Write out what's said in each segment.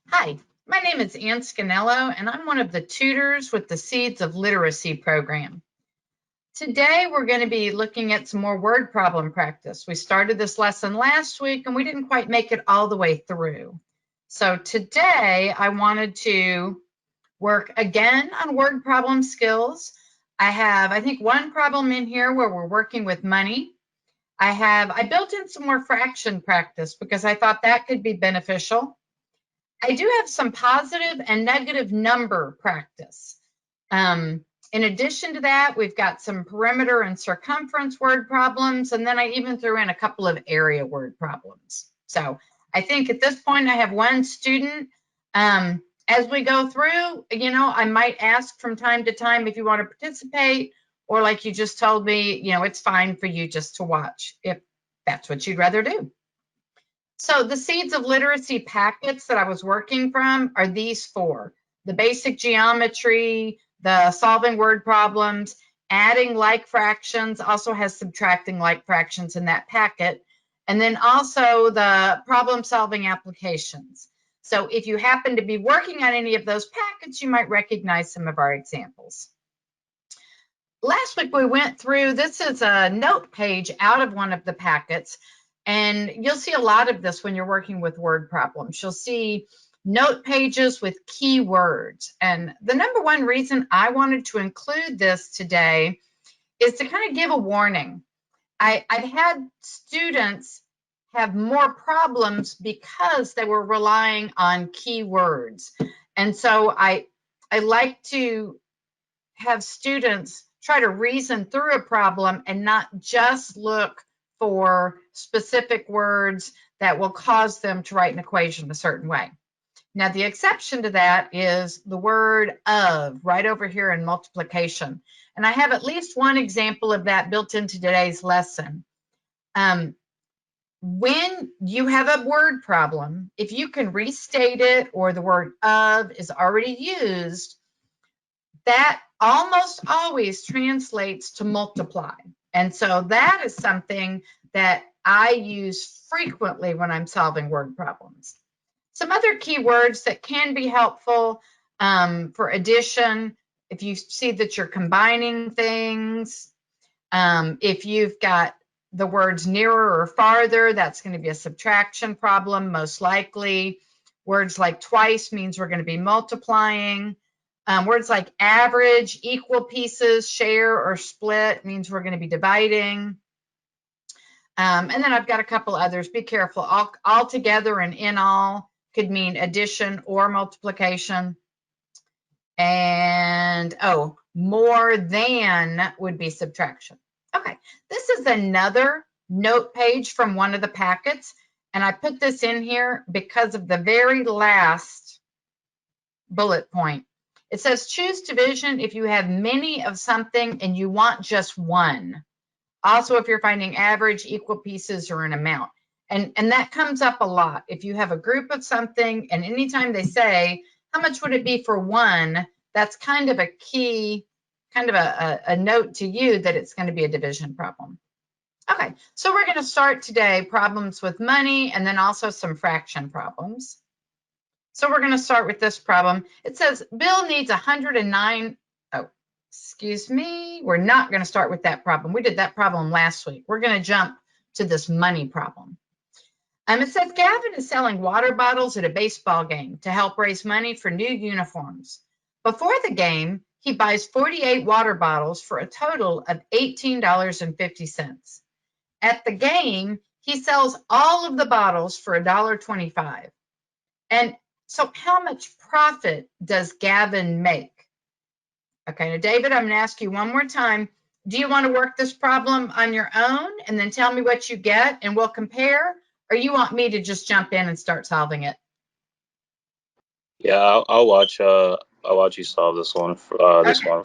Hi, my name is Ann Scanello, and I'm one of the tutors with the Seeds of Literacy program. Today, we're going to be looking at some more word problem practice. We started this lesson last week, and we didn't quite make it all the way through. So today, I wanted to work again on word problem skills. I have, I think, one problem in here where we're working with money. I built in some more fraction practice because I thought that could be beneficial. I do have some positive and negative number practice. In addition to that, we've got some perimeter and circumference word problems, and then I even threw in a couple of area word problems. So I think at this point I have one student. As we go through, I might ask from time to time if you want to participate, or like you just told me, it's fine for you just to watch if that's what you'd rather do. So the Seeds of Literacy packets that I was working from are these four: the basic geometry, the solving word problems, adding like fractions, also has subtracting like fractions in that packet, and then also the problem solving applications. So if you happen to be working on any of those packets, you might recognize some of our examples. Last week we went through, this is a note page out of one of the packets. And you'll see a lot of this when you're working with word problems. You'll see note pages with keywords. And the number one reason I wanted to include this today is to kind of give a warning. I've had students have more problems because they were relying on keywords. And so I like to have students try to reason through a problem and not just look for specific words that will cause them to write an equation a certain way. Now, the exception to that is the word of right over here in multiplication. And I have at least one example of that built into today's lesson. When you have a word problem, if you can restate it or the word of is already used, that almost always translates to multiply. And so that is something that I use frequently when I'm solving word problems. Some other keywords that can be helpful for addition, if you see that you're combining things, if you've got the words nearer or farther, that's going to be a subtraction problem, most likely. Words like twice means we're going to be multiplying. Words like average, equal pieces, share, or split means we're going to be dividing. And then I've got a couple others. Be careful. All together and in all could mean addition or multiplication. And, more than would be subtraction. Okay, this is another note page from one of the packets. And I put this in here because of the very last bullet point. It says choose division if you have many of something and you want just one. Also, if you're finding average, equal pieces, or an amount. And that comes up a lot. If you have a group of something and anytime they say, how much would it be for one? That's kind of a key, kind of a note to you that it's going to be a division problem. Okay, so we're going to start today problems with money and then also some fraction problems. So we're going to start with this problem. It says Bill needs 109. Oh, excuse me. We're not going to start with that problem. We did that problem last week. We're going to jump to this money problem. It says Gavin is selling water bottles at a baseball game to help raise money for new uniforms. Before the game, he buys 48 water bottles for a total of $18.50. At the game, he sells all of the bottles for $1.25. And so how much profit does Gavin make? Okay, now David, I'm going to ask you one more time. Do you want to work this problem on your own and then tell me what you get and we'll compare? Or you want me to just jump in and start solving it? Yeah, I'll watch. I'll watch you solve this one. This Okay. one.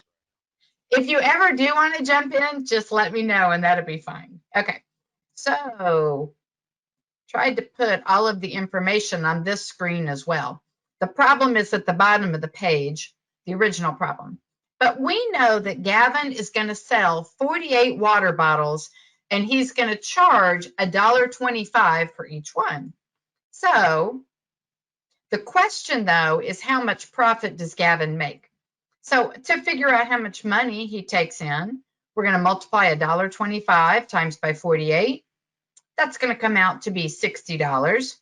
If you ever do want to jump in, just let me know and that'll be fine. Okay. So tried to put all of the information on this screen as well. The problem is at the bottom of the page, the original problem. But we know that Gavin is going to sell 48 water bottles and he's going to charge $1.25 for each one. So The question, though, is how much profit does Gavin make? So to figure out how much money he takes in, we're going to multiply $1.25 times by 48. That's going to come out to be $60.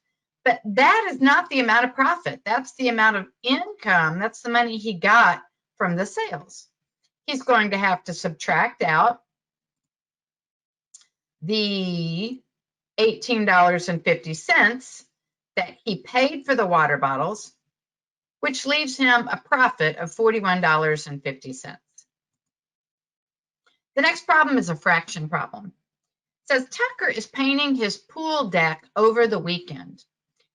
But that is not the amount of profit. That's the amount of income. That's the money he got from the sales. He's going to have to subtract out the $18.50 that he paid for the water bottles, which leaves him a profit of $41.50. The next problem is a fraction problem. It says Tucker is painting his pool deck over the weekend.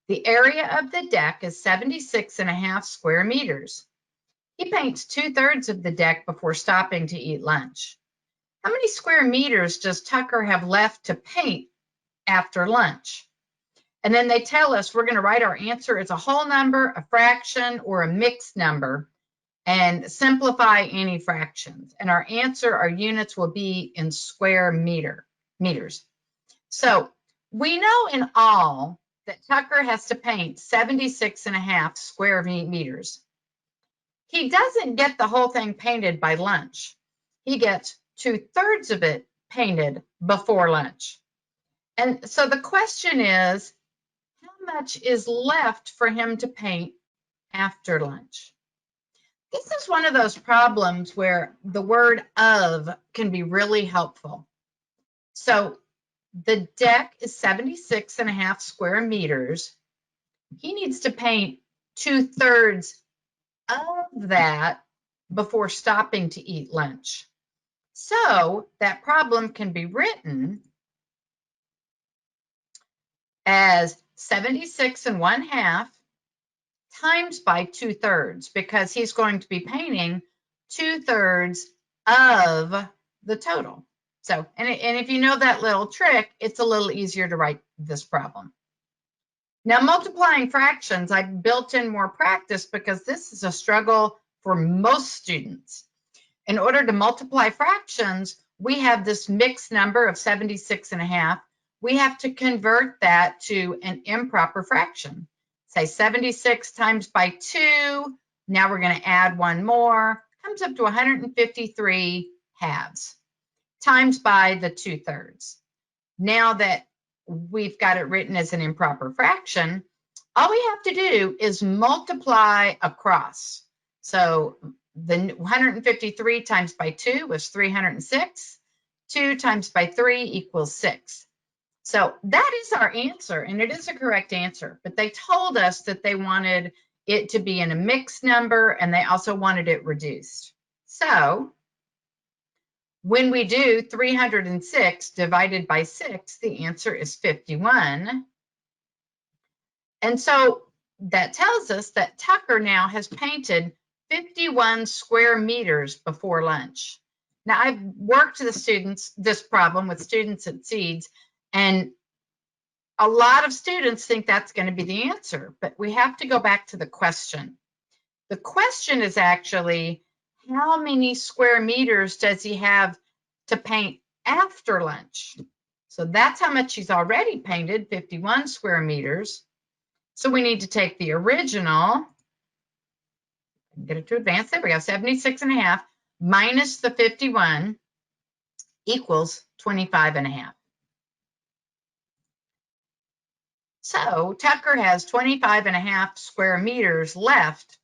The area of the deck is 76.5 square meters. He paints 2/3 of the deck before stopping to eat lunch. How many square meters does Tucker have left to paint after lunch? And then they tell us we're going to write our answer as a whole number, a fraction, or a mixed number, and simplify any fractions. And our answer, our units will be in square meters. So we know in all that Tucker has to paint 76.5 square meters. He doesn't get the whole thing painted by lunch. He gets 2/3 of it painted before lunch. And so the question is, how much is left for him to paint after lunch? This is one of those problems where the word of can be really helpful. So the deck is 76.5 square meters. He needs to paint 2/3 of that before stopping to eat lunch. So that problem can be written as 76.5 times by 2/3, because he's going to be painting 2/3 of the total. So, and if you know that little trick, it's a little easier to write this problem. Now, multiplying fractions, I built in more practice because this is a struggle for most students. In order to multiply fractions, we have this mixed number of 76.5. We have to convert that to an improper fraction. Say 76 times by 2. Now we're going to add one more. Comes up to 153 halves times by the 2/3. Now that we've got it written as an improper fraction, all we have to do is multiply across. So the 153 times by 2 was 306. 2 times by 3 equals 6. So that is our answer, and it is a correct answer. But they told us that they wanted it to be in a mixed number, and they also wanted it reduced. So when we do 306 divided by 6, the answer is 51. And so that tells us that Tucker now has painted 51 square meters before lunch. Now, I've worked this problem with students at G.E.D, and a lot of students think that's going to be the answer, but we have to go back to the question. The question is actually, how many square meters does he have to paint after lunch? So that's how much he's already painted, 51 square meters. So we need to take the original, get it to advance, there we go, 76.5 minus the 51 equals 25.5. So Tucker has 25.5 square meters left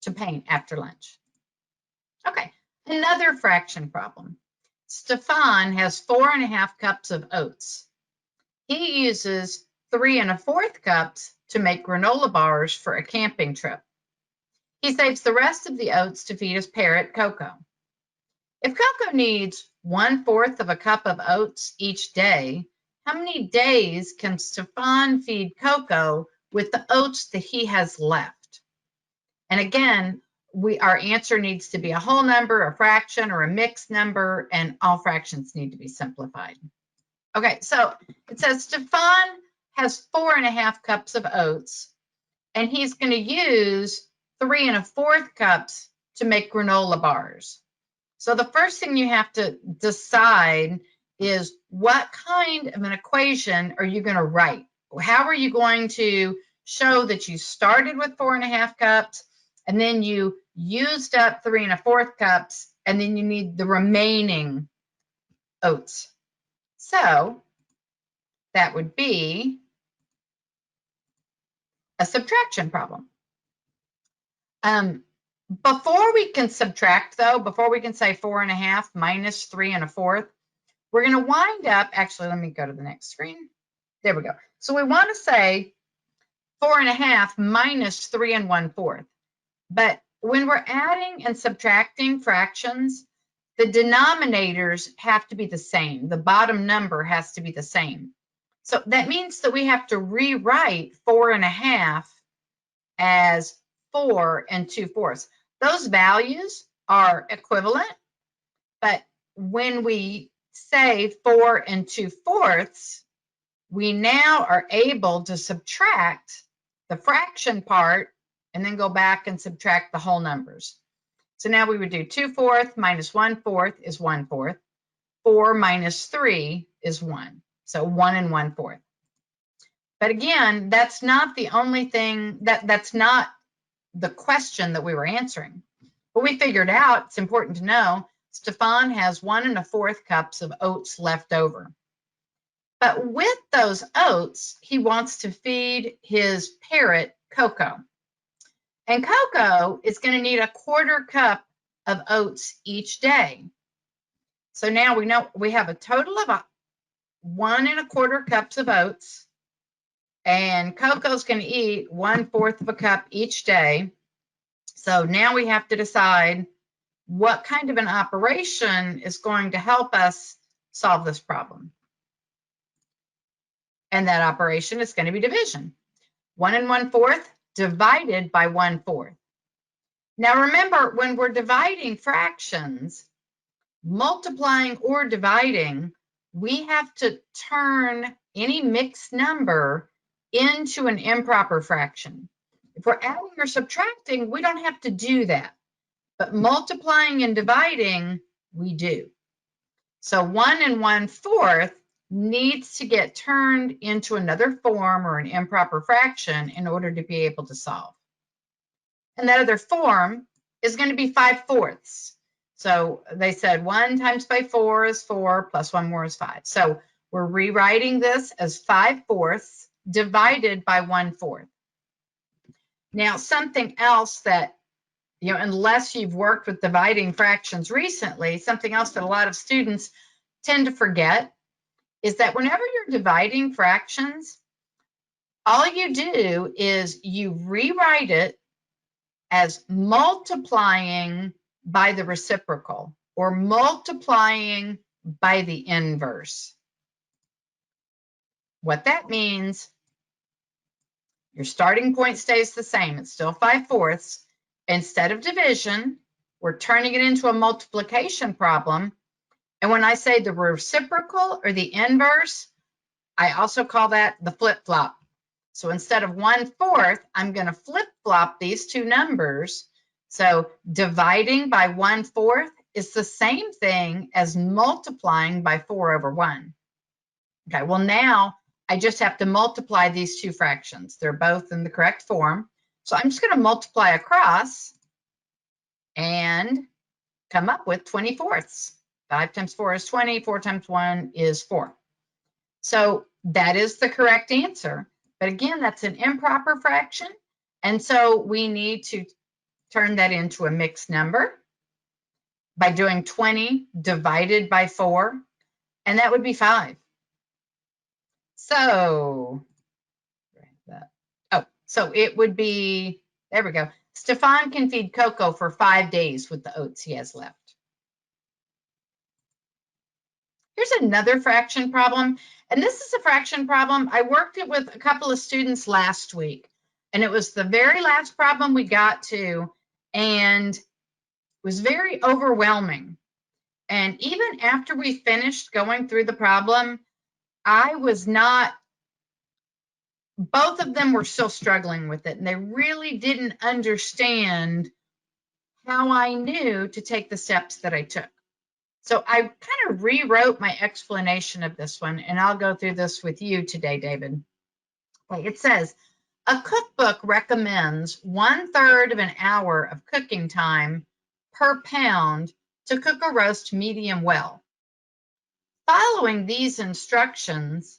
to paint after lunch. Okay, another fraction problem. Stefan has 4.5 cups of oats. He uses 3 1/4 cups to make granola bars for a camping trip. He saves the rest of the oats to feed his parrot, Coco. If Coco needs 1/4 of a cup of oats each day, how many days can Stefan feed Coco with the oats that he has left? And again, our answer needs to be a whole number, a fraction, or a mixed number, and all fractions need to be simplified. Okay, so it says Stefan has 4.5 cups of oats, and he's going to use 3 1/4 cups to make granola bars. So the first thing you have to decide is what kind of an equation are you going to write? How are you going to show that you started with 4½ cups, and then you used up 3¼ cups, and then you need the remaining oats. So that would be a subtraction problem. Before we can subtract, though, before we can say 4½ minus 3¼ we're going to wind up, actually, let me go to the next screen. There we go. So we want to say 4½ minus 3¼ But when we're adding and subtracting fractions, the denominators have to be the same. The bottom number has to be the same. So that means that we have to rewrite 4½ as 4 2/4. Those values are equivalent, but when we say 4 2/4, we now are able to subtract the fraction part and then go back and subtract the whole numbers. So now we would do 2/4 minus 1/4 is 1/4. 4 minus 3 is 1. So 1 1/4. But again, that's not the only thing, that's not the question that we were answering. But we figured out, it's important to know, Stefan has 1 1/4 cups of oats left over. But with those oats, he wants to feed his parrot, Coco. And Coco is going to need 1/4 cup of oats each day. So now we know we have a total of 1 1/4 cups of oats, and Coco's going to eat 1/4 of a cup each day. So now we have to decide what kind of an operation is going to help us solve this problem. And that operation is going to be division. 1 1/4 divided by 1/4. Now remember, when we're dividing fractions, multiplying or dividing, we have to turn any mixed number into an improper fraction. If we're adding or subtracting, we don't have to do that. But multiplying and dividing, we do. So 1 1/4 needs to get turned into another form or an improper fraction in order to be able to solve. And that other form is going to be 5/4. So they said 1 times by 4 is 4, plus 1 more is 5. So we're rewriting this as 5/4 divided by 1/4. Now, something else that, unless you've worked with dividing fractions recently, something else that a lot of students tend to forget is that whenever you're dividing fractions, all you do is you rewrite it as multiplying by the reciprocal or multiplying by the inverse. What that means, your starting point stays the same. It's still 5/4. Instead of division, we're turning it into a multiplication problem. And when I say the reciprocal or the inverse, I also call that the flip-flop. So instead of 1/4, I'm going to flip-flop these two numbers. So dividing by 1/4 is the same thing as multiplying by 4/1. Okay, well now I just have to multiply these two fractions. They're both in the correct form. So I'm just going to multiply across and come up with 20/4. 5 times 4 is 20, 4 times 1 is 4. So that is the correct answer. But again, that's an improper fraction. And so we need to turn that into a mixed number by doing 20 divided by 4, and that would be 5. So, so it would be, there we go. Stefan can feed Coco for 5 days with the oats he has left. Here's another fraction problem. And this is a fraction problem. I worked it with a couple of students last week. And it was the very last problem we got to. And it was very overwhelming. And even after we finished going through the problem, I was not, both of them were still struggling with it. And they really didn't understand how I knew to take the steps that I took. So I kind of rewrote my explanation of this one, and I'll go through this with you today, David. Okay, it says, A cookbook recommends 1/3 of an hour of cooking time per pound to cook a roast medium well. Following these instructions,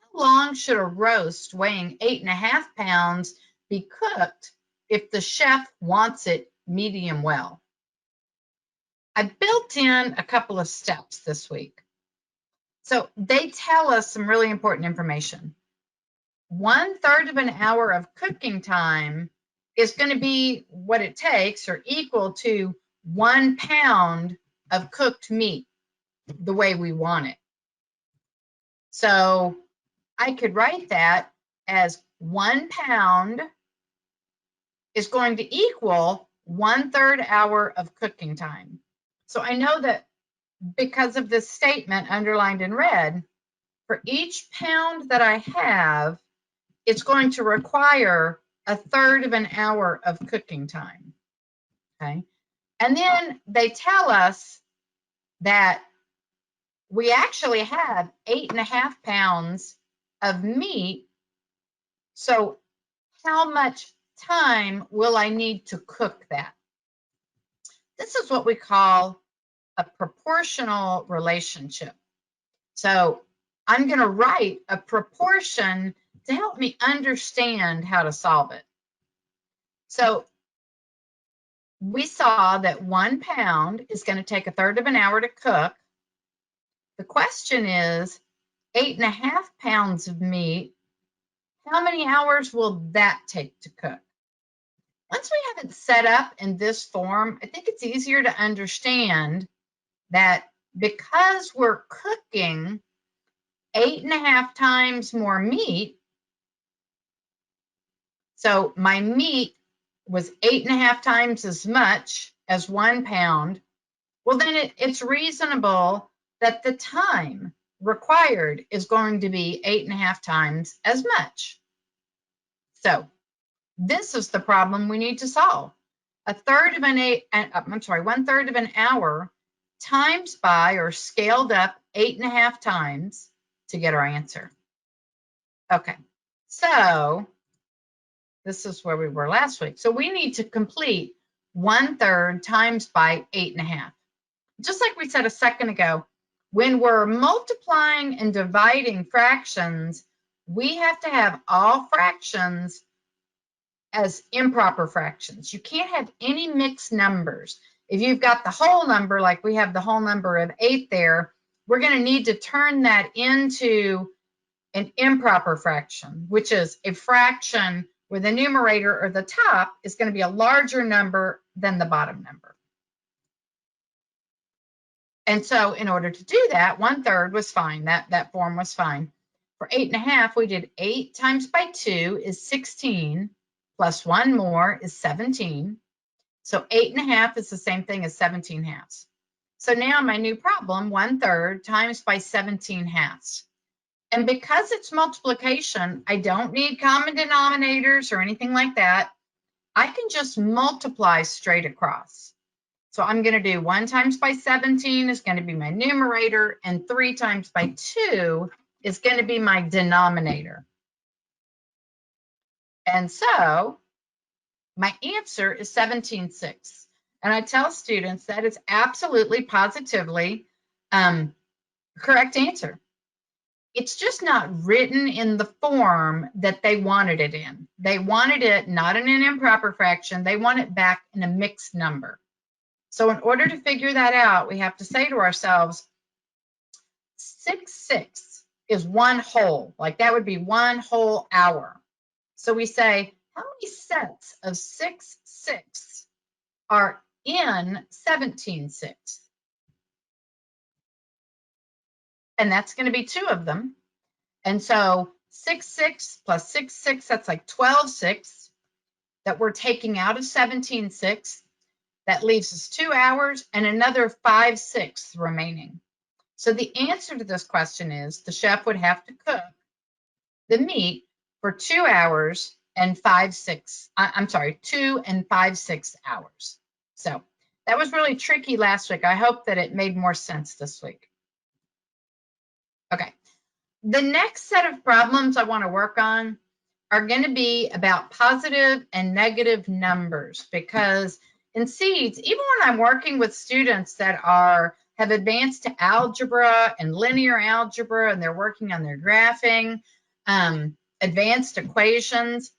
how long should a roast weighing 8.5 pounds be cooked if the chef wants it medium well? I built in a couple of steps this week. So they tell us some really important information. 1/3 of an hour of cooking time is going to be what it takes or equal to 1 pound of cooked meat the way we want it. So I could write that as 1 pound is going to equal 1/3 hour of cooking time. So I know that because of this statement underlined in red, for each pound that I have, it's going to require 1/3 of an hour of cooking time. Okay. And then they tell us that we actually have 8.5 pounds of meat. So how much time will I need to cook that? This is what we call a proportional relationship. So I'm going to write a proportion to help me understand how to solve it. So we saw that 1 pound is going to take 1/3 of an hour to cook. The question is 8.5 pounds of meat. How many hours will that take to cook? Once we have it set up in this form, I think it's easier to understand that because we're cooking 8.5 times more meat, so my meat was 8.5 times as much as 1 pound, well, then it's reasonable that the time required is going to be 8.5 times as much. So this is the problem we need to solve. 1/3 of an hour times by or scaled up 8.5 times to get our answer. Okay, so this is where we were last week. So we need to complete 1/3 times by 8.5. Just like we said a second ago, when we're multiplying and dividing fractions, we have to have all fractions as improper fractions. You can't have any mixed numbers. If you've got the whole number, like we have the whole number of 8 there, we're going to need to turn that into an improper fraction, which is a fraction where the numerator or the top is going to be a larger number than the bottom number. And so in order to do that, 1/3 was fine. That form was fine. For 8.5, we did 8 times by 2 is 16, plus 1 more is 17. So 8.5 is the same thing as 17/2. So now my new problem, 1/3 times by 17/2. And because it's multiplication, I don't need common denominators or anything like that. I can just multiply straight across. So I'm going to do 1 times by 17 is going to be my numerator, and 3 times by 2 is going to be my denominator. And so my answer is 17/6. And I tell students that is absolutely, positively correct answer. It's just not written in the form that they wanted it in. They wanted it not in an improper fraction. They want it back in a mixed number. So in order to figure that out, we have to say to ourselves, 6/6 is 1 whole, like that would be 1 whole hour. So we say, how many sets of 6/6 are in 17/6? And that's going to be 2 of them. And so 6/6 plus 6/6, that's like 12/6 that we're taking out of 17/6. That leaves us 2 hours and another 5/6 remaining. So the answer to this question is the chef would have to cook the meat for 2 hours and 5/6. I'm sorry, 2 and 5/6 hours. So that was really tricky last week. I hope that it made more sense this week. Okay. The next set of problems I want to work on are going to be about positive and negative numbers, because in seeds, even when I'm working with students that have advanced to algebra and linear algebra, and they're working on their graphing, advanced equations,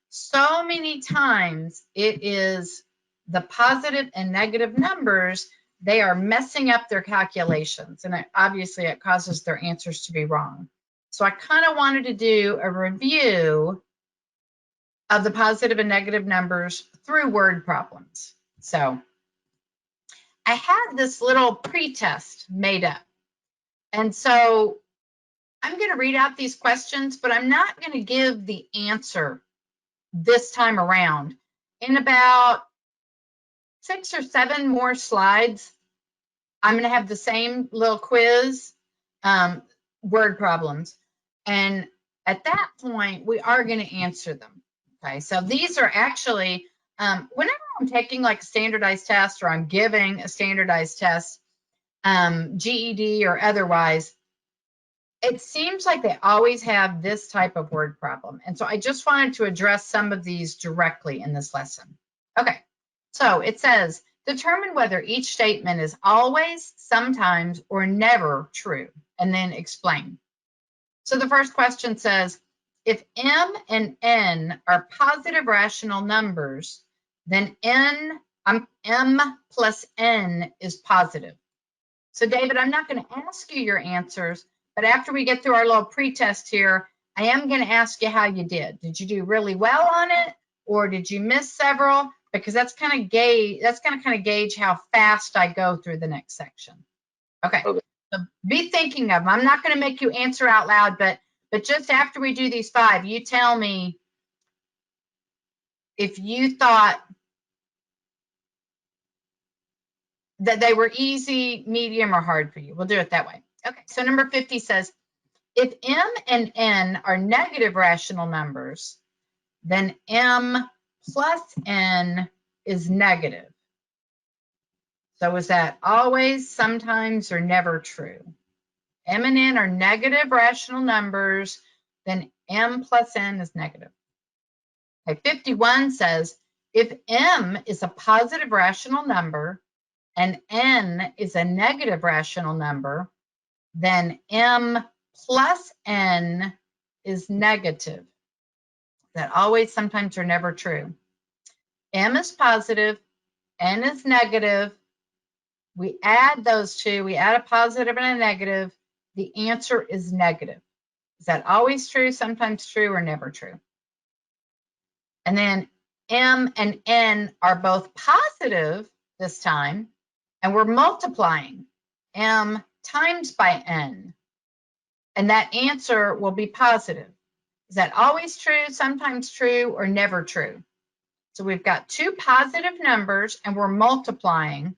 so many times it is the positive and negative numbers, they are messing up their calculations, and obviously it causes their answers to be wrong. So I kind of wanted to do a review of the positive and negative numbers through word problems. So I had this little pretest made up. And so I'm going to read out these questions, but I'm not going to give the answer this time around. In about 6 or 7 more slides, I'm going to have the same little quiz, word problems. And at that point, we are going to answer them. Okay, so these are actually, whenever I'm taking like a standardized test or I'm giving a standardized test, GED or otherwise, it seems like they always have this type of word problem. And so I just wanted to address some of these directly in this lesson. Okay, so it says, determine whether each statement is always, sometimes, or never true, and then explain. So the first question says, if m and n are positive rational numbers, then m plus n is positive. So David, I'm not going to ask you your answers, but after we get through our little pretest here, I am going to ask you how you did. Did you do really well on it, or did you miss several? Because that's going to kind of gauge how fast I go through the next section. Okay. So be thinking of them. I'm not going to make you answer out loud, but just after we do these 5, you tell me if you thought that they were easy, medium, or hard for you. We'll do it that way. Okay, so number 50 says, if m and n are negative rational numbers, then m plus n is negative. So is that always, sometimes, or never true? M and n are negative rational numbers, then m plus n is negative. Okay, 51 says, if m is a positive rational number and n is a negative rational number, then m plus n is negative. That always, sometimes, or never true? M is positive, n is negative. We add those two, we add a positive and a negative. The answer is negative. Is that always true, sometimes true, or never true? And then m and n are both positive this time, and we're multiplying m times by n. And that answer will be positive. Is that always true, sometimes true, or never true? So we've got 2 positive numbers and we're multiplying.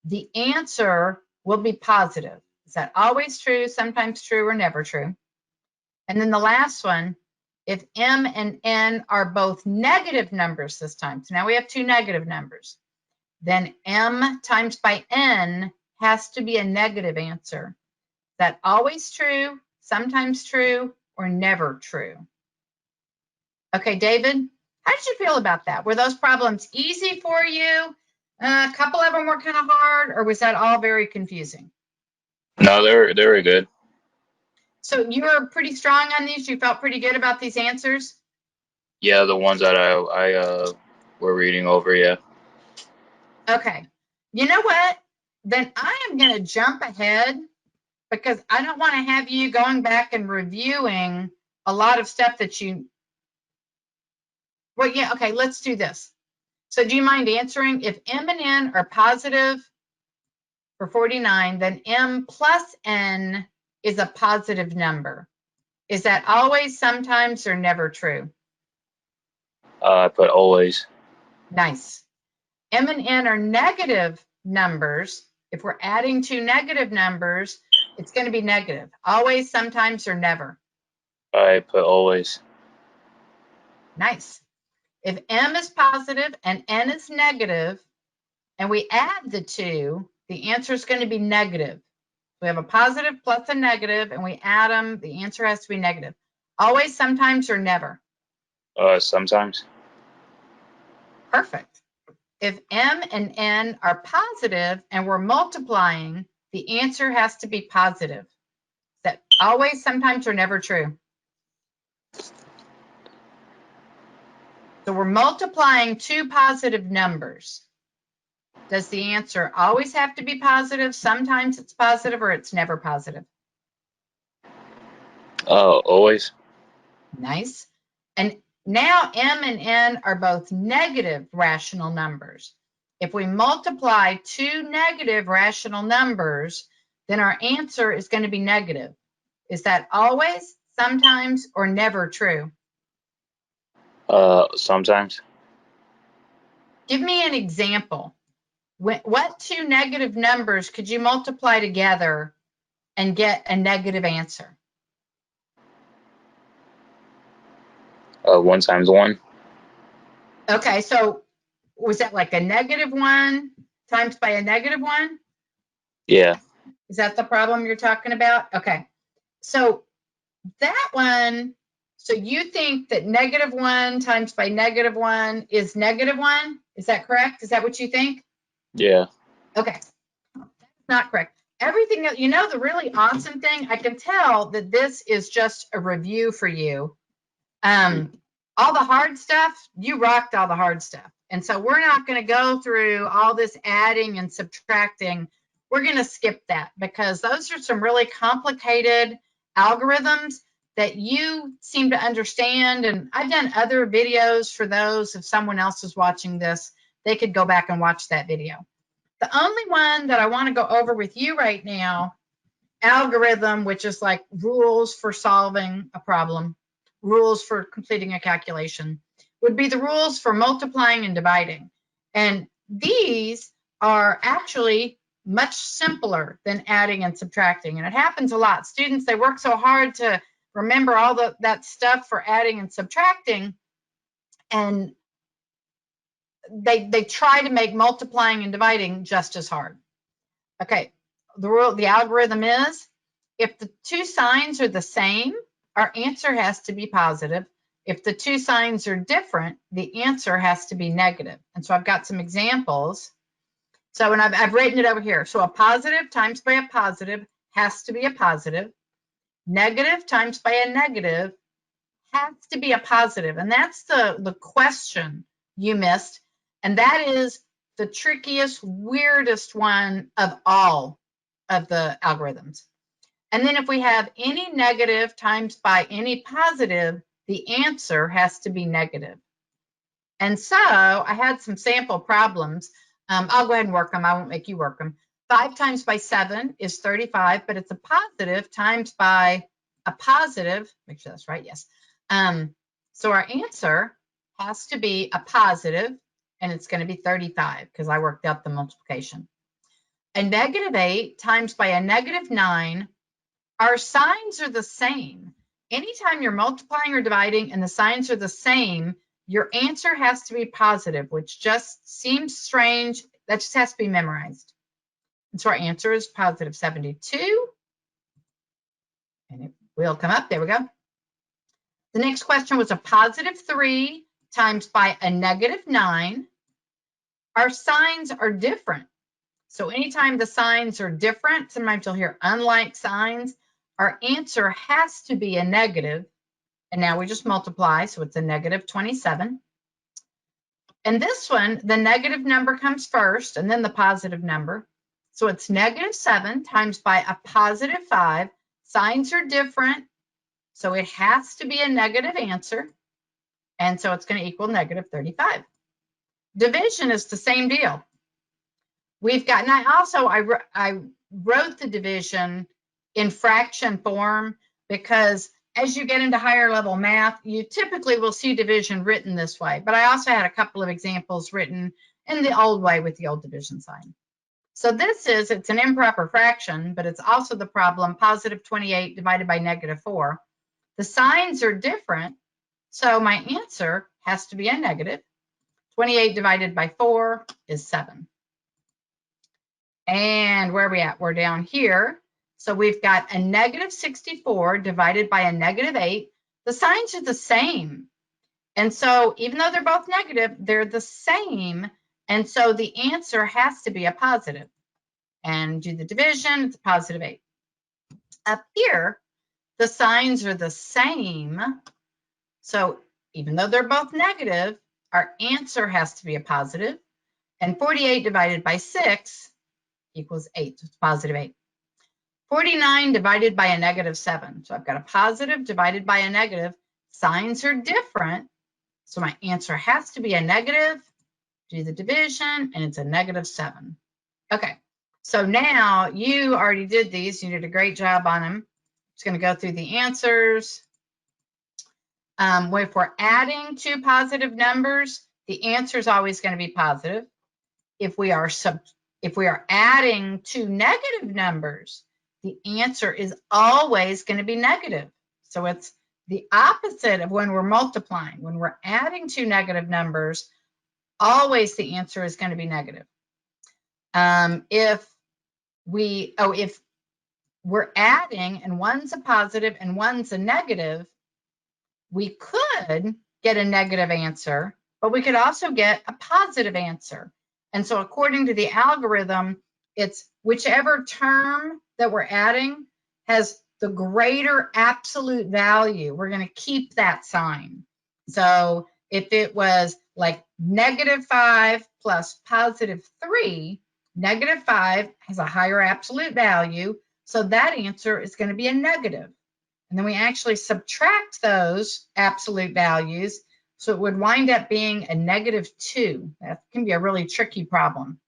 The answer will be positive. Is that always true, sometimes true, or never true? And then the last one, if m and n are both negative numbers this time, so now we have 2 negative numbers, then m times by n has to be a negative answer. Is that always true, sometimes true, or never true? Okay, David, how did you feel about that? Were those problems easy for you? A couple of them were kind of hard, or was that all very confusing? No, they were good. So you were pretty strong on these? You felt pretty good about these answers? Yeah, the ones that I were reading over. Yeah. Okay. You know what? Then I am going to jump ahead, because I don't want to have you going back and reviewing a lot of stuff that you. Well, yeah, okay, let's do this. So do you mind answering, if m and n are positive for 49, then m plus n is a positive number. Is that always, sometimes, or never true? I put always. Nice. M and n are negative numbers. If we're adding 2 negative numbers, it's going to be negative. Always, sometimes, or never? I put always. Nice. If m is positive and n is negative, and we add the 2, the answer is going to be negative. We have a positive plus a negative, and we add them. The answer has to be negative. Always, sometimes, or never? Sometimes. Perfect. If m and n are positive and we're multiplying, the answer has to be positive. Is that always, sometimes, or never true? So we're multiplying two positive numbers. Does the answer always have to be positive? Sometimes it's positive, or it's never positive? Always. Nice. And now m and n are both negative rational numbers. If we multiply two negative rational numbers, then our answer is going to be negative. Is that always, sometimes, or never true? Sometimes. Give me an example. What two negative numbers could you multiply together and get a negative answer? 1 times 1. Okay, so was that like a -1 times by a -1? Yeah. Is that the problem you're talking about? Okay, so that one, so you think that -1 times by -1 is -1? Is that correct? Is that what you think? Yeah. Okay, that's not correct. Everything that, you know, the really awesome thing, I can tell that this is just a review for you. All the hard stuff, you rocked all the hard stuff. And so we're not going to go through all this adding and subtracting. We're going to skip that because those are some really complicated algorithms that you seem to understand. And I've done other videos for those. If someone else is watching this, they could go back and watch that video. The only one that I want to go over with you right now, algorithm, which is like rules for solving a problem, rules for completing a calculation, would be the rules for multiplying and dividing. And these are actually much simpler than adding and subtracting. And it happens a lot. Students, they work so hard to remember all that stuff for adding and subtracting, and they try to make multiplying and dividing just as hard. Okay, the algorithm is, if the two signs are the same, our answer has to be positive. If the two signs are different, the answer has to be negative. And so I've got some examples. So, and I've written it over here. So a positive times by a positive has to be a positive. Negative times by a negative has to be a positive. And that's the question you missed. And that is the trickiest, weirdest one of all of the algorithms. And then if we have any negative times by any positive, the answer has to be negative. And so I had some sample problems. I'll go ahead and work them. I won't make you work them. 5 times by 7 is 35, but it's a positive times by a positive. Make sure that's right. Yes. So our answer has to be a positive, and it's going to be 35 because I worked out the multiplication. A -8 times by a -9, our signs are the same. Anytime you're multiplying or dividing and the signs are the same, your answer has to be positive, which just seems strange. That just has to be memorized. And so our answer is positive 72. And it will come up. There we go. The next question was a positive 3 times by a -9. Our signs are different. So anytime the signs are different, sometimes you'll hear unlike signs, our answer has to be a negative. And now we just multiply, so it's a -27. And this one, the negative number comes first and then the positive number. So it's -7 times by a positive 5. Signs are different, so it has to be a negative answer. And so it's going to equal -35. Division is the same deal. We've got, and I wrote the division in fraction form because as you get into higher level math, you typically will see division written this way. But I also had a couple of examples written in the old way with the old division sign. So it's an improper fraction, but it's also the problem positive 28 divided by -4. The signs are different, so my answer has to be a negative. 28 divided by 4 is 7. And where are we at? We're down here. So we've got a -64 divided by a -8. The signs are the same. And so even though they're both negative, they're the same. And so the answer has to be a positive. And do the division, it's a positive 8. Up here, the signs are the same. So even though they're both negative, our answer has to be a positive. And 48 divided by 6 equals 8. So it's positive 8. 49 divided by a negative 7. So I've got a positive divided by a negative. Signs are different. So my answer has to be a negative. Do the division, and it's a negative 7. Okay, so now you already did these. You did a great job on them. Just going to go through the answers. If we're adding two positive numbers, the answer is always going to be positive. If we are adding two negative numbers, the answer is always going to be negative. So it's the opposite of when we're multiplying. When we're adding two negative numbers, always the answer is going to be negative. If we're adding and one's a positive and one's a negative, we could get a negative answer, but we could also get a positive answer. And so according to the algorithm, it's whichever term that we're adding has the greater absolute value. We're going to keep that sign. So if it was like -5 plus +3, -5 has a higher absolute value. So that answer is going to be a negative. And then we actually subtract those absolute values. So it would wind up being a -2. That can be a really tricky problem.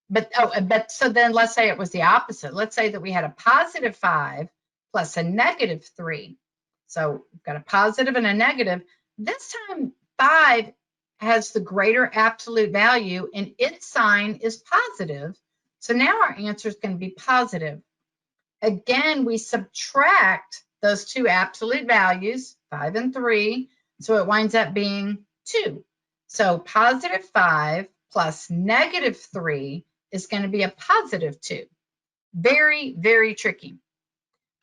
But so then let's say it was the opposite. Let's say that we had a +5 plus a -3. So we've got a positive and a negative. This time 5 has the greater absolute value and its sign is positive. So now our answer is going to be positive. Again, we subtract those two absolute values, 5 and 3, so it winds up being 2. So +5 plus -3 is going to be a +2. Very, very tricky.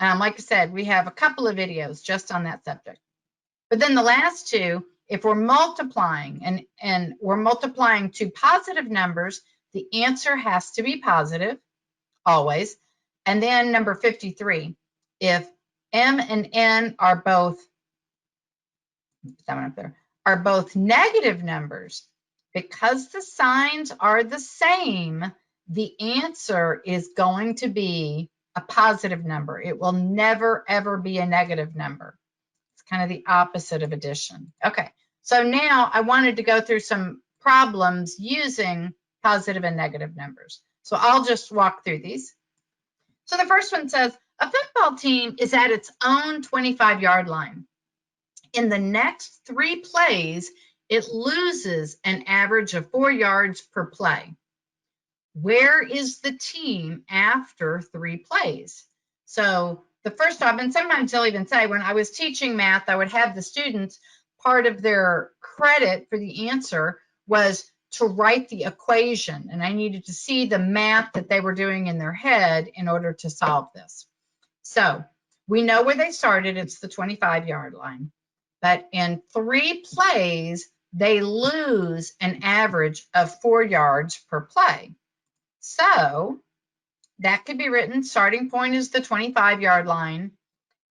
Like I said, we have a couple of videos just on that subject. But then the last two, if we're multiplying and we're multiplying two positive numbers, the answer has to be positive, always. And then number 53, if M and N are both, that one up there, are both negative numbers, because the signs are the same, the answer is going to be a positive number. It will never, ever be a negative number. It's kind of the opposite of addition. Okay, so now I wanted to go through some problems using positive and negative numbers. So I'll just walk through these. So the first one says, a football team is at its own 25-yard line. In the next 3 plays, it loses an average of 4 yards per play. Where is the team after 3 plays? So the first off, and sometimes they'll even say, when I was teaching math, I would have the students, part of their credit for the answer was to write the equation, and I needed to see the math that they were doing in their head in order to solve this. So we know where they started, it's the 25-yard line, but in 3 plays, they lose an average of 4 yards per play. So that could be written, starting point is the 25-yard line,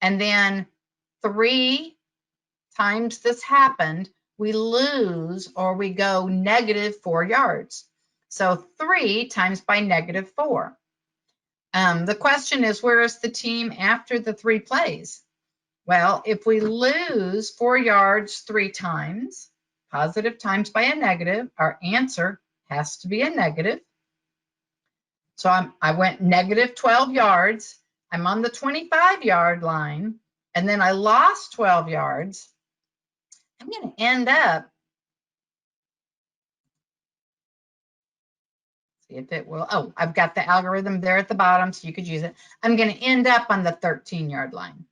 and then 3 times this happened, we lose or we go -4 yards. So 3 times by -4. The question is, where is the team after the 3 plays? Well, if we lose 4 yards 3 times, positive times by a negative, our answer has to be a negative. So I went -12 yards. I'm on the 25-yard line, and then I lost 12 yards. I'm going to end up, see if it will, oh, I've got the algorithm there at the bottom, so you could use it. I'm going to end up on the 13-yard line.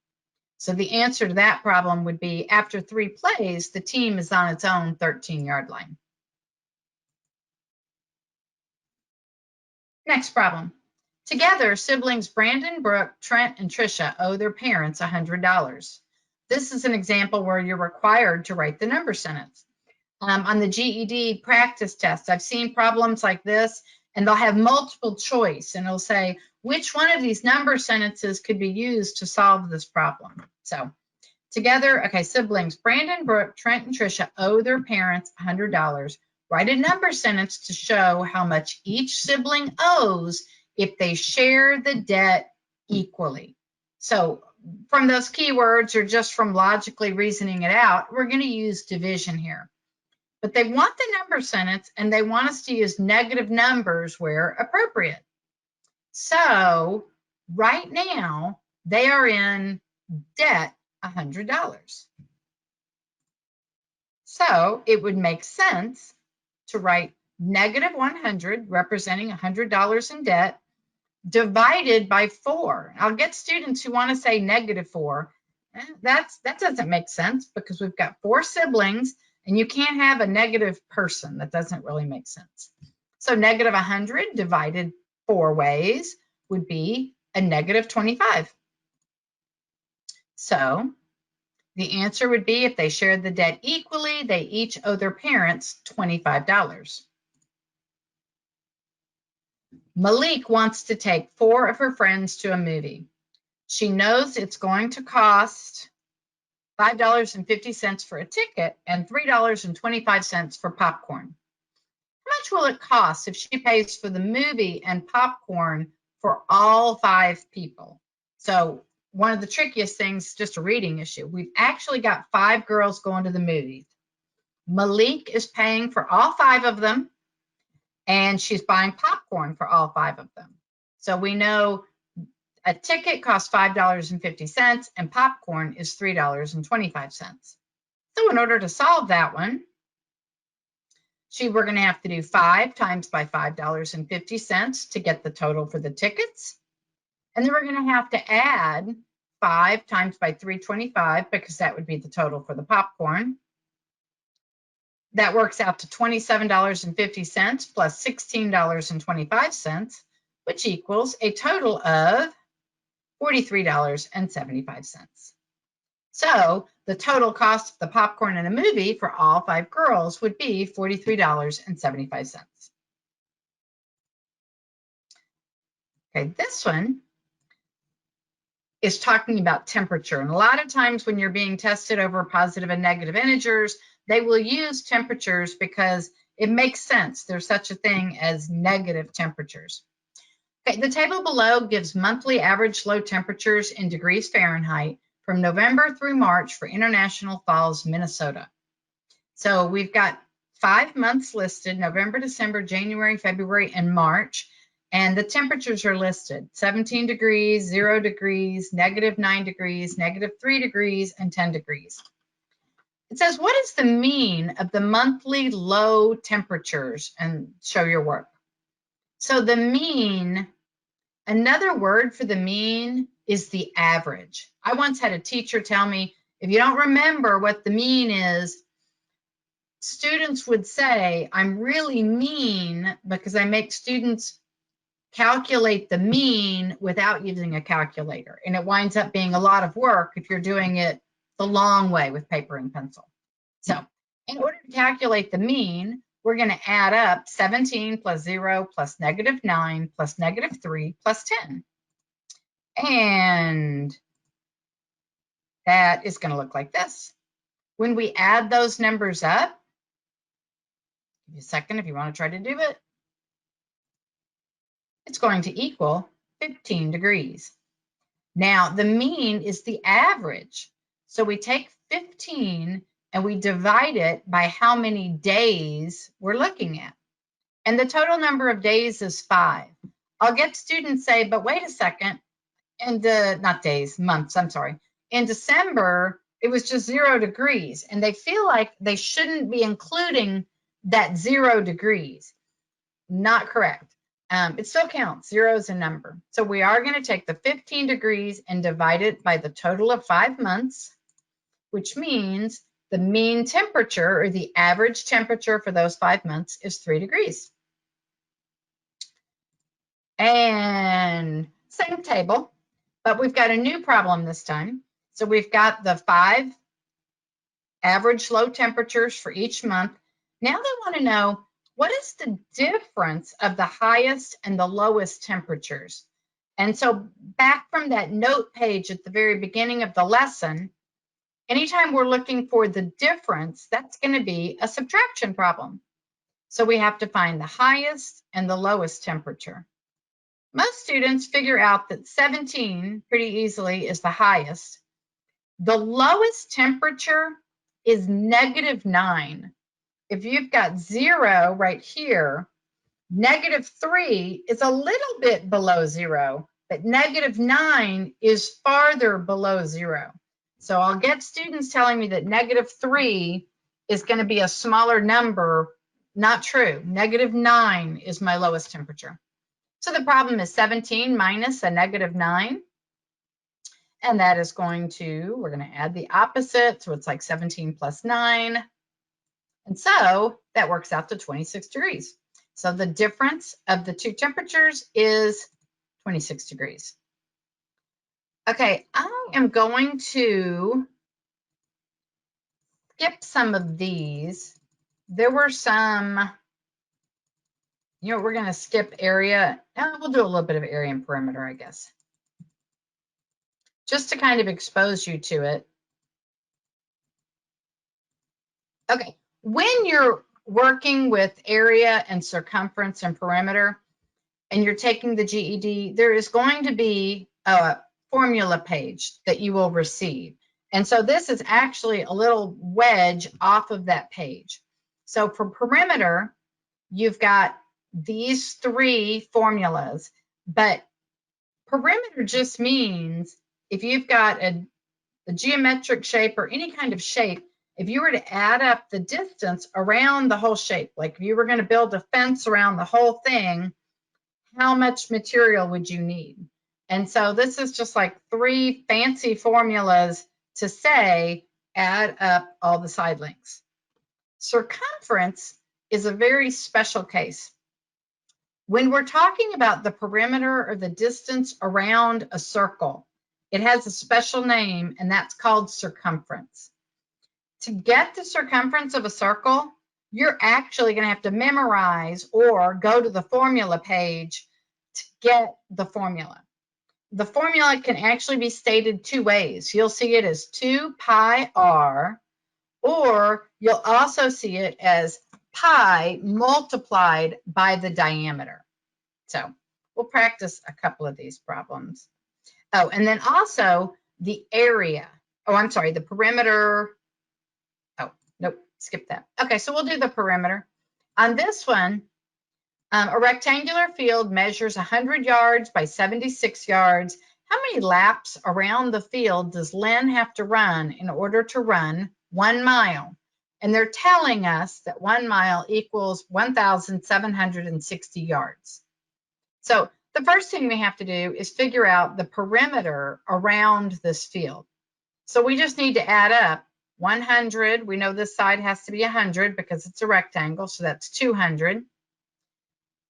So the answer to that problem would be, after 3 plays, the team is on its own 13-yard line. Next problem. Together, siblings Brandon, Brooke, Trent, and Trisha owe their parents $100. This is an example where you're required to write the number sentence. On the GED practice test, I've seen problems like this, and they'll have multiple choice, and it'll say, which one of these number sentences could be used to solve this problem? So together, okay, siblings, Brandon, Brooke, Trent, and Trisha owe their parents $100. Write a number sentence to show how much each sibling owes if they share the debt equally. So from those keywords or just from logically reasoning it out, we're going to use division here. But they want the number sentence, and they want us to use negative numbers where appropriate. So right now, they are in debt $100. So it would make sense to write negative 100, representing $100 in debt, divided by 4. I'll get students who want to say negative 4. That doesn't make sense because we've got 4 siblings, and you can't have a negative person. That doesn't really make sense. So negative 100 divided 4 ways would be a negative 25. So the answer would be, if they shared the debt equally, they each owe their parents $25. Malik wants to take 4 of her friends to a movie. She knows it's going to cost $5.50 for a ticket and $3.25 for popcorn. How much will it cost if she pays for the movie and popcorn for all 5 people? So one of the trickiest things, just a reading issue. We've actually got 5 girls going to the movies. Malik is paying for all 5 of them, and she's buying popcorn for all 5 of them. So we know a ticket costs $5.50 and popcorn is $3.25. So in order to solve that one, we're going to have to do 5 times by $5.50 to get the total for the tickets. And then we're going to have to add 5 times by $3.25 because that would be the total for the popcorn. That works out to $27.50 plus $16.25, which equals a total of $43.75. So the total cost of the popcorn in a movie for all 5 girls would be $43.75. Okay, this one is talking about temperature. And a lot of times when you're being tested over positive and negative integers, they will use temperatures because it makes sense. There's such a thing as negative temperatures. Okay, the table below gives monthly average low temperatures in degrees Fahrenheit from November through March for International Falls, Minnesota. So we've got 5 months listed: November, December, January, February, and March. And the temperatures are listed: 17 degrees, 0 degrees, -9 degrees, -3 degrees, and 10 degrees. It says, what is the mean of the monthly low temperatures? And show your work. So the mean, another word for the mean is the average. I once had a teacher tell me, if you don't remember what the mean is, students would say, I'm really mean because I make students calculate the mean without using a calculator. And it winds up being a lot of work if you're doing it the long way with paper and pencil. So in order to calculate the mean, we're going to add up 17 plus 0 plus -9 plus -3 plus 10. And that is going to look like this. When we add those numbers up, give me a second if you want to try to do it, it's going to equal 15 degrees. Now, the mean is the average. So we take 15 and we divide it by how many days we're looking at. And the total number of days is 5. I'll get students say, but wait a second, and not days, months, I'm sorry. In December, it was just 0 degrees, and they feel like they shouldn't be including that 0 degrees. Not correct. It still counts. 0 is a number. So we are going to take the 15 degrees and divide it by the total of 5 months, which means the mean temperature, or the average temperature for those 5 months, is 3 degrees. And same table, but we've got a new problem this time. So we've got the 5 average low temperatures for each month. Now they want to know, what is the difference of the highest and the lowest temperatures? And so back from that note page at the very beginning of the lesson, anytime we're looking for the difference, that's going to be a subtraction problem. So we have to find the highest and the lowest temperature. Most students figure out that 17 pretty easily is the highest. The lowest temperature is -9. If you've got 0 right here, -3 is a little bit below 0, but -9 is farther below 0. So I'll get students telling me that -3 is going to be a smaller number. Not true. -9 is my lowest temperature. So the problem is 17 minus a -9. And that is going to, we're going to add the opposite. So it's like 17 plus 9. And so that works out to 26 degrees. So the difference of the two temperatures is 26 degrees. Okay, I am going to skip some of these. There were some, we're going to skip area. We'll do a little bit of area and perimeter, I guess, just to kind of expose you to it. Okay, when you're working with area and circumference and perimeter, and you're taking the GED, there is going to be a formula page that you will receive. And so this is actually a little wedge off of that page. So for perimeter, you've got these 3 formulas, but perimeter just means if you've got a geometric shape or any kind of shape, if you were to add up the distance around the whole shape, like if you were going to build a fence around the whole thing, how much material would you need? And so this is just like 3 fancy formulas to say, add up all the side lengths. Circumference is a very special case. When we're talking about the perimeter or the distance around a circle, it has a special name, and that's called circumference. To get the circumference of a circle, you're actually going to have to memorize or go to the formula page to get the formula. The formula can actually be stated 2 ways. You'll see it as 2 pi r, or you'll also see it as pi multiplied by the diameter. So we'll practice a couple of these problems. Oh, and then also the area. Oh, I'm sorry, the perimeter. Oh, nope, skip that. Okay, so we'll do the perimeter. On this one, a rectangular field measures 100 yards by 76 yards. How many laps around the field does Lynn have to run in order to run 1 mile? And they're telling us that 1 mile equals 1,760 yards. So the first thing we have to do is figure out the perimeter around this field. So we just need to add up 100. We know this side has to be 100 because it's a rectangle, so that's 200.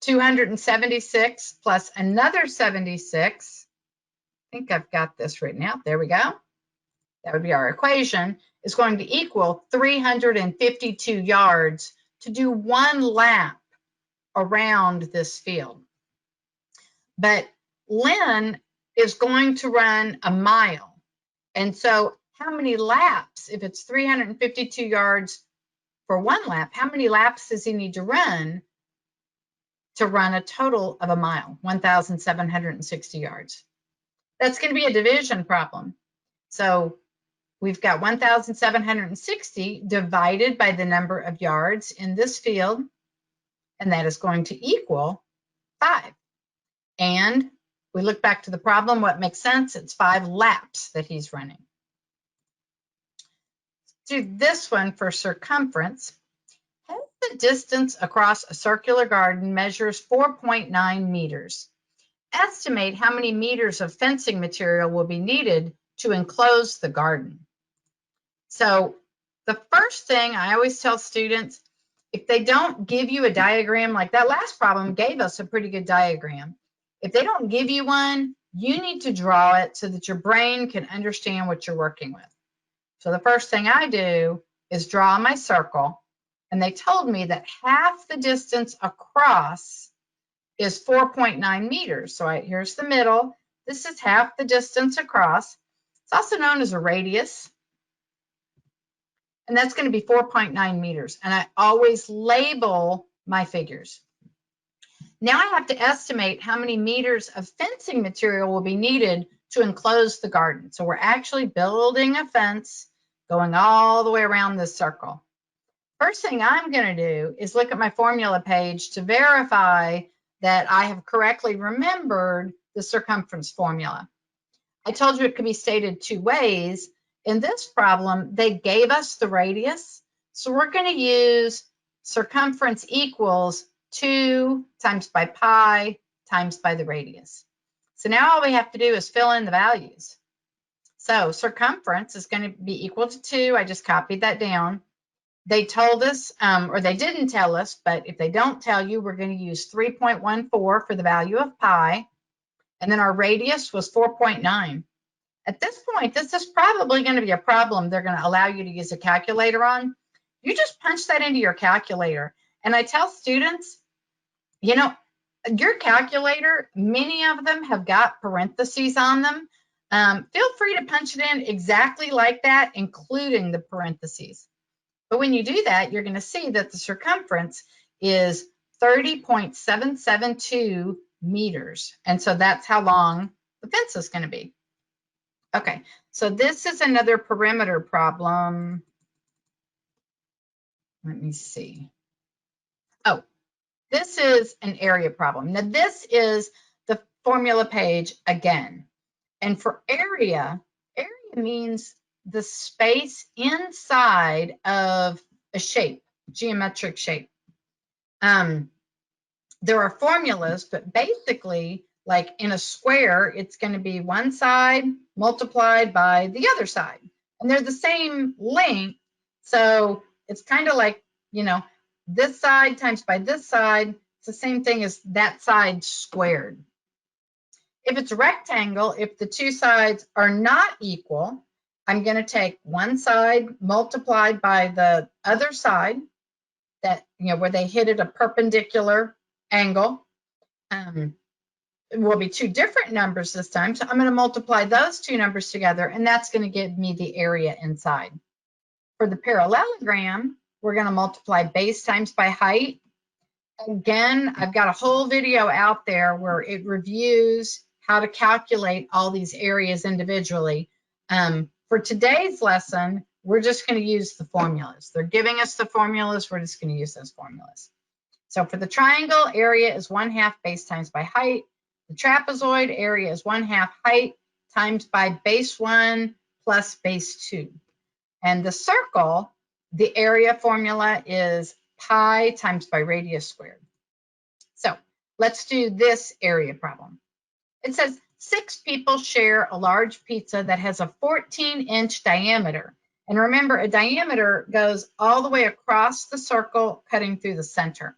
276 plus another 76. I think I've got this written out. There we go. That would be our equation. Is going to equal 352 yards to do 1 lap around this field. But Lynn is going to run 1 mile. And so how many laps, if it's 352 yards for 1 lap, how many laps does he need to run a total of 1 mile, 1,760 yards? That's going to be a division problem. So we've got 1,760 divided by the number of yards in this field, and that is going to equal 5. And we look back to the problem, what makes sense? It's 5 laps that he's running. Let's do this one for circumference. The distance across a circular garden measures 4.9 meters. Estimate how many meters of fencing material will be needed to enclose the garden. So the first thing I always tell students, if they don't give you a diagram, like that last problem gave us a pretty good diagram. If they don't give you one, you need to draw it so that your brain can understand what you're working with. So the first thing I do is draw my circle, and they told me that half the distance across is 4.9 meters. So here's the middle. This is half the distance across. It's also known as a radius. And that's going to be 4.9 meters. And I always label my figures. Now I have to estimate how many meters of fencing material will be needed to enclose the garden. So we're actually building a fence going all the way around this circle. First thing I'm going to do is look at my formula page to verify that I have correctly remembered the circumference formula. I told you it could be stated two ways. In this problem, they gave us the radius. So we're going to use circumference equals 2 times by pi times by the radius. So now all we have to do is fill in the values. So circumference is going to be equal to 2. I just copied that down. They told us, or they didn't tell us, but if they don't tell you, we're going to use 3.14 for the value of pi. And then our radius was 4.9. At this point, this is probably going to be a problem they're going to allow you to use a calculator on. You just punch that into your calculator. And I tell students, you know, your calculator, many of them have got parentheses on them. Feel free to punch it in exactly like that, including the parentheses. But when you do that, you're going to see that the circumference is 30.772 meters. And so that's how long the fence is going to be. Okay, so this is another perimeter problem. Let me see. Oh, this is an area problem. Now, this is the formula page again. And for area means the space inside of a shape, geometric shape. There are formulas, but basically, like in a square, it's going to be one side multiplied by the other side. And they're the same length. So it's kind of like, you know, this side times by this side. It's the same thing as that side squared. If it's a rectangle, if the two sides are not equal, I'm going to take one side multiplied by the other side, that, you know, where they hit at a perpendicular angle. It will be two different numbers this time. So I'm going to multiply those two numbers together, and that's going to give me the area inside. For the parallelogram, we're going to multiply base times by height. Again, I've got a whole video out there where it reviews how to calculate all these areas individually. For today's lesson, we're just going to use the formulas. They're giving us the formulas. We're just going to use those formulas. So for the triangle, area is 1/2 base times by height. The trapezoid area is 1/2 height times by base 1 plus base 2. And the circle, the area formula is pi times by radius squared. So let's do this area problem. It says 6 people share a large pizza that has a 14-inch diameter. And remember, a diameter goes all the way across the circle, cutting through the center.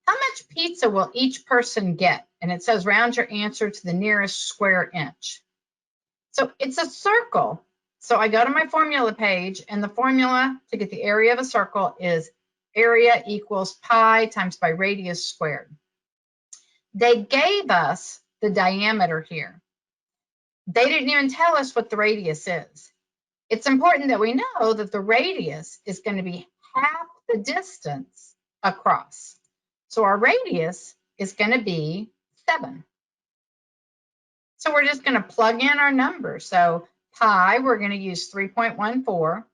How much pizza will each person get? And it says round your answer to the nearest square inch. So it's a circle. So I go to my formula page, and the formula to get the area of a circle is area equals pi times by radius squared. They gave us the diameter here. They didn't even tell us what the radius is. It's important that we know that the radius is going to be half the distance across. So our radius is going to be 7. So we're just going to plug in our numbers. So pi, we're going to use 3.14.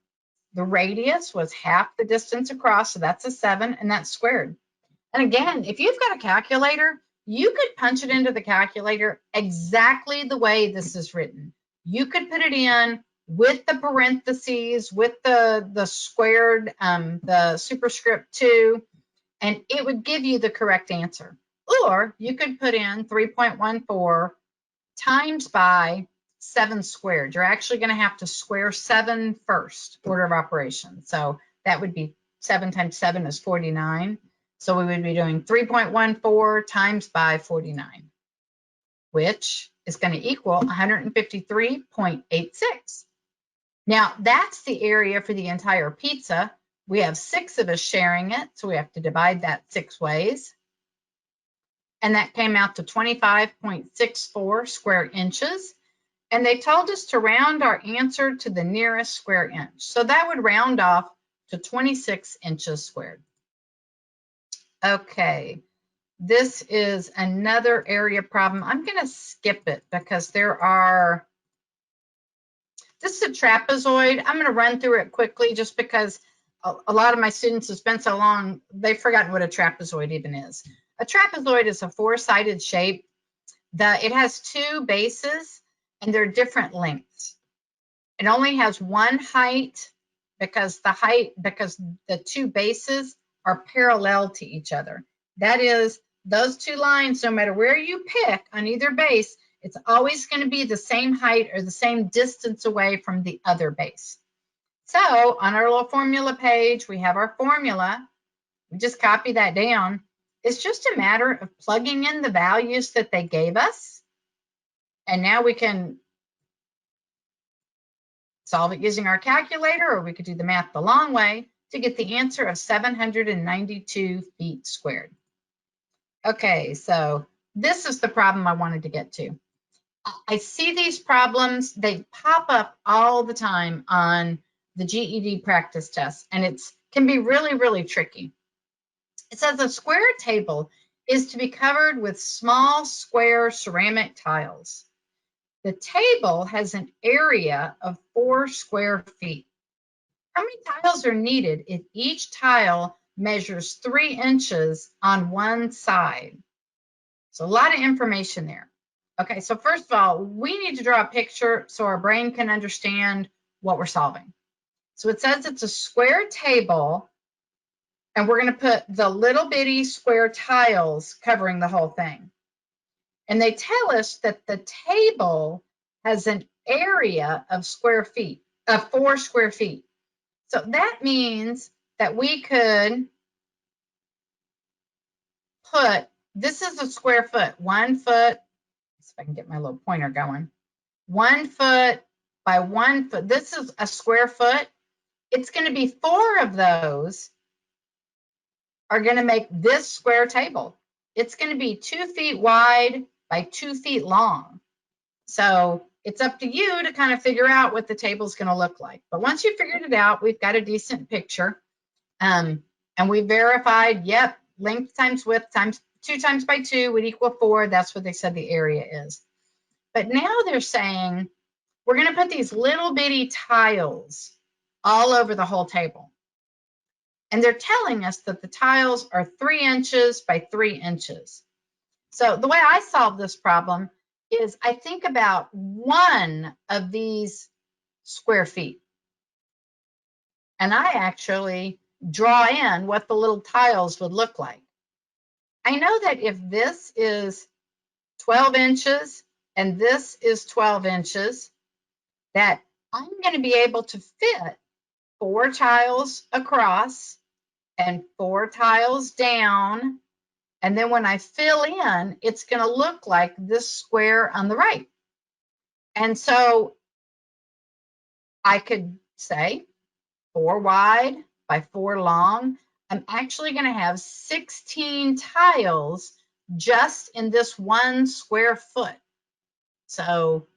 The radius was half the distance across, so that's a 7, and that's squared. And again, if you've got a calculator, you could punch it into the calculator exactly the way this is written. You could put it in with the parentheses, with the squared, the superscript 2, and it would give you the correct answer. Or you could put in 3.14 times by 7 squared. You're actually going to have to square 7 first, order of operations. So that would be 7 times 7 is 49. So we would be doing 3.14 times by 49, which is going to equal 153.86. Now, that's the area for the entire pizza. We have 6 of us sharing it, so we have to divide that 6 ways. And that came out to 25.64 square inches. And they told us to round our answer to the nearest square inch. So that would round off to 26 inches squared. Okay, this is another area problem. I'm going to skip it because this is a trapezoid. I'm going to run through it quickly just because a lot of my students have spent so long, they've forgotten what a trapezoid even is. A trapezoid is a 4-sided shape. It has 2 bases and they're different lengths. It only has one height because the 2 bases are parallel to each other. That is, those 2 lines, no matter where you pick on either base, it's always going to be the same height or the same distance away from the other base. So on our little formula page, we have our formula. We just copy that down. It's just a matter of plugging in the values that they gave us. And now we can solve it using our calculator, or we could do the math the long way to get the answer of 792 feet squared. Okay, so this is the problem I wanted to get to. I see these problems, they pop up all the time on the GED practice test, and it can be really, really tricky. It says a square table is to be covered with small square ceramic tiles. The table has an area of 4 square feet. How many tiles are needed if each tile measures 3 inches on one side? So a lot of information there. Okay, so first of all, we need to draw a picture so our brain can understand what we're solving. So it says it's a square table, and we're going to put the little bitty square tiles covering the whole thing. And they tell us that the table has an area of 4 square feet. So that means that we could put, this is a square foot, 1 foot, see if I can get my little pointer going, 1 foot by 1 foot. This is a square foot. It's going to be 4 of those are going to make this square table. It's going to be 2 feet wide by 2 feet long. So it's up to you to kind of figure out what the table's going to look like. But once you figured it out, we've got a decent picture. And we verified, yep, length times width times 2 times by 2 would equal 4. That's what they said the area is. But now they're saying we're going to put these little bitty tiles all over the whole table. And they're telling us that the tiles are 3 inches by 3 inches. So the way I solve this problem is I think about one of these square feet. And I actually draw in what the little tiles would look like. I know that if this is 12 inches and this is 12 inches, that I'm going to be able to fit 4 tiles across and 4 tiles down. And then when I fill in, it's going to look like this square on the right. And so I could say 4 wide by 4 long. I'm actually going to have 16 tiles just in this 1 square foot. So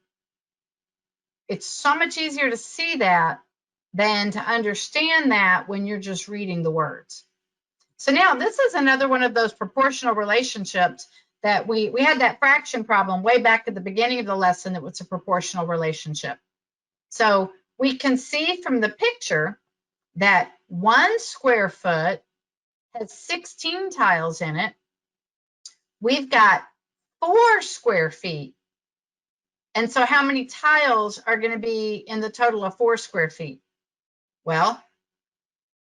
it's so much easier to see that than to understand that when you're just reading the words. So now this is another one of those proportional relationships that we had that fraction problem way back at the beginning of the lesson that was a proportional relationship. So we can see from the picture that 1 square foot has 16 tiles in it. We've got 4 square feet. And so how many tiles are going to be in the total of 4 square feet? Well,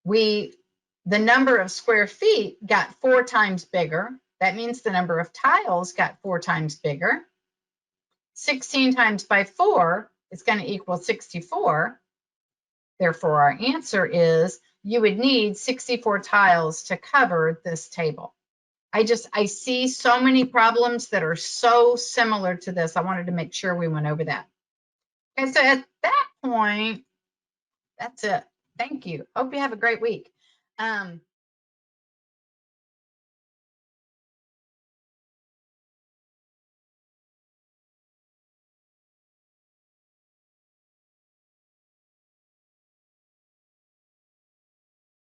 the number of square feet got 4 times bigger. That means the number of tiles got 4 times bigger. 16 times by 4 is going to equal 64. Therefore, our answer is you would need 64 tiles to cover this table. I see so many problems that are so similar to this. I wanted to make sure we went over that. Okay, so at that point, that's it. Thank you. Hope you have a great week.